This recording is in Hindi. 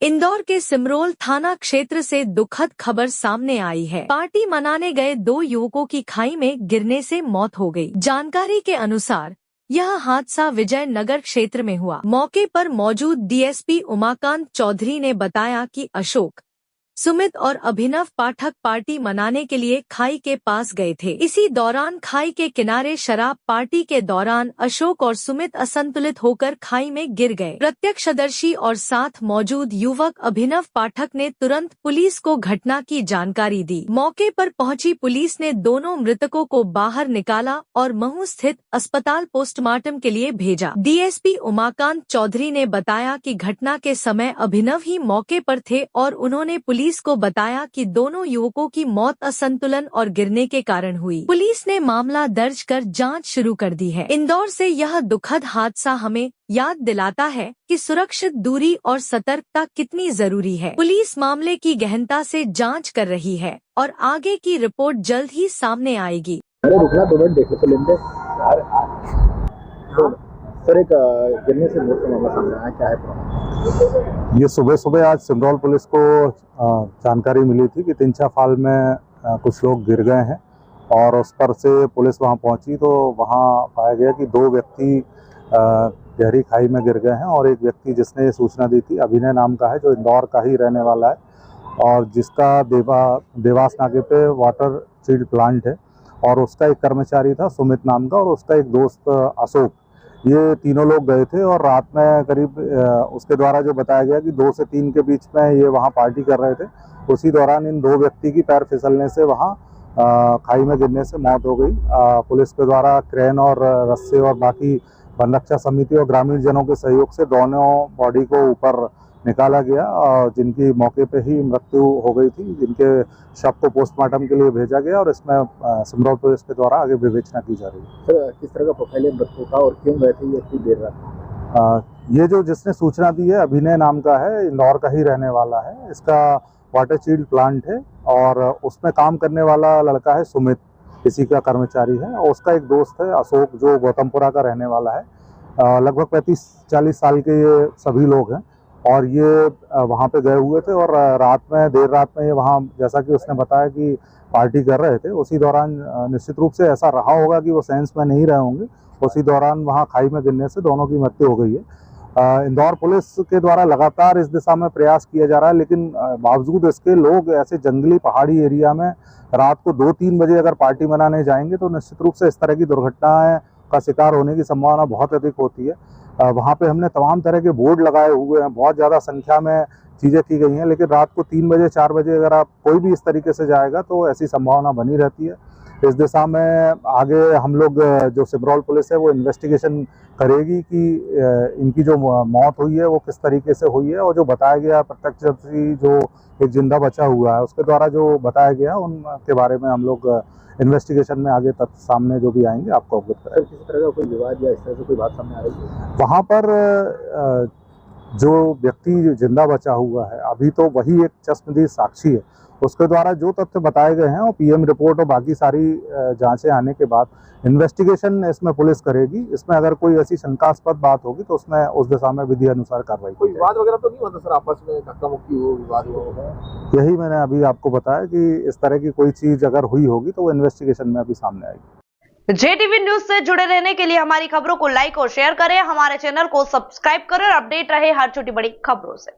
इंदौर के सिमरोल थाना क्षेत्र से दुखद खबर सामने आई है। पार्टी मनाने गए 2 युवकों की खाई में गिरने से मौत हो गई। जानकारी के अनुसार यह हादसा विजय नगर क्षेत्र में हुआ। मौके पर मौजूद डीएसपी उमाकांत चौधरी ने बताया कि अशोक, सुमित और अभिनव पाठक पार्टी मनाने के लिए खाई के पास गए थे। इसी दौरान खाई के किनारे शराब पार्टी के दौरान अशोक और सुमित असंतुलित होकर खाई में गिर गए। प्रत्यक्षदर्शी और साथ मौजूद युवक अभिनव पाठक ने तुरंत पुलिस को घटना की जानकारी दी। मौके पर पहुंची पुलिस ने दोनों मृतकों को बाहर निकाला और महू स्थित अस्पताल पोस्टमार्टम के लिए भेजा। डीएसपी उमाकांत चौधरी ने बताया कि घटना के समय अभिनव ही मौके पर थे और उन्होंने पुलिस को बताया कि दोनों युवकों की मौत असंतुलन और गिरने के कारण हुई। पुलिस ने मामला दर्ज कर जांच शुरू कर दी है। इंदौर से यह दुखद हादसा हमें याद दिलाता है कि सुरक्षित दूरी और सतर्कता कितनी जरूरी है। पुलिस मामले की गहनता से जांच कर रही है और आगे की रिपोर्ट जल्द ही सामने आएगी। सर, एक गिरने से मौत का मामला सामने आया, क्या है? ये सुबह सुबह आज सिमरौल पुलिस को जानकारी मिली थी कि तिंचा फाल में कुछ लोग गिर गए हैं और उस पर से पुलिस वहां पहुंची तो वहां पाया गया कि 2 व्यक्ति गहरी खाई में गिर गए हैं और एक व्यक्ति जिसने ये सूचना दी थी अभिनय नाम का है, जो इंदौर का ही रहने वाला है और जिसका देवास नाके पे वाटर सीड प्लांट है और उसका एक कर्मचारी था सुमित नाम का और उसका एक दोस्त अशोक। ये तीनों लोग गए थे और रात में करीब उसके द्वारा जो बताया गया कि 2 से 3 के बीच में ये वहाँ पार्टी कर रहे थे। उसी दौरान इन 2 व्यक्ति की पैर फिसलने से वहाँ खाई में गिरने से मौत हो गई। पुलिस के द्वारा क्रेन और रस्से और बाकी वन रक्षा समिति और ग्रामीण जनों के सहयोग से दोनों बॉडी को ऊपर निकाला गया और जिनकी मौके पे ही मृत्यु हो गई थी, जिनके शव को पोस्टमार्टम के लिए भेजा गया और इसमें सिमरौल पुलिस के द्वारा आगे विवेचना की जा रही है। सर, किस तरह का प्रोफाइल है मृतकों का और क्यों गए थे ये इतनी देर रात? ये जो जिसने सूचना दी है अभिनय नाम का है, इंदौर का ही रहने वाला है। इसका वाटर सीड प्लांट है और उसमें काम करने वाला लड़का है सुमित, इसी का कर्मचारी है और उसका एक दोस्त है अशोक जो गौतमपुरा का रहने वाला है। लगभग 35-40 साल के ये सभी लोग हैं और ये वहाँ पे गए हुए थे और देर रात में ये वहाँ, जैसा कि उसने बताया कि पार्टी कर रहे थे, उसी दौरान निश्चित रूप से ऐसा रहा होगा कि वो सेंस में नहीं रहे होंगे। उसी दौरान वहाँ खाई में गिरने से दोनों की मृत्यु हो गई है। इंदौर पुलिस के द्वारा लगातार इस दिशा में प्रयास किया जा रहा है, लेकिन बावजूद इसके लोग ऐसे जंगली पहाड़ी एरिया में रात को 2-3 बजे अगर पार्टी मनाने जाएंगे तो निश्चित रूप से इस तरह की दुर्घटनाएं का शिकार होने की संभावना बहुत अधिक होती है। वहाँ पे हमने तमाम तरह के बोर्ड लगाए हुए हैं, बहुत ज़्यादा संख्या में चीज़ें की गई हैं, लेकिन रात को 3 बजे 4 बजे अगर आप कोई भी इस तरीके से जाएगा तो ऐसी संभावना बनी रहती है। इस दिशा में आगे हम लोग जो सिमरौल पुलिस है वो इन्वेस्टिगेशन करेगी कि इनकी जो मौत हुई है वो किस तरीके से हुई है और जो बताया गया प्रत्यक्षदर्शी जो एक जिंदा बचा हुआ है उसके द्वारा जो बताया गया उनके बारे में हम लोग इन्वेस्टिगेशन में आगे तक सामने जो भी आएंगे आपको अवगत करेंगे। किसी तरह का कोई विवाद या इस तरह से कोई बात सामने आ रही है? वहाँ पर जो व्यक्ति जिंदा बचा हुआ है अभी तो वही एक चश्मदीद साक्षी है, उसके द्वारा जो तथ्य बताए गए हैं और पीएम रिपोर्ट और बाकी सारी जांचें आने के बाद इन्वेस्टिगेशन इसमें पुलिस करेगी। इसमें अगर कोई ऐसी शंकास्पद बात होगी तो उसमें उस दिशा में विधि अनुसार कार्रवाई की जाएगी। कोई विवाद वगैरह तो नहीं होता सर, आपस में धक्का मुक्की हो, विवाद हो? यही मैंने अभी आपको बताया कि इस तरह की कोई चीज अगर हुई होगी तो वो इन्वेस्टिगेशन में अभी सामने आएगी। JTV न्यूज से जुड़े रहने के लिए हमारी खबरों को लाइक और शेयर करें, हमारे चैनल को सब्सक्राइब करें और अपडेट रहे हर छोटी बड़ी खबरों से।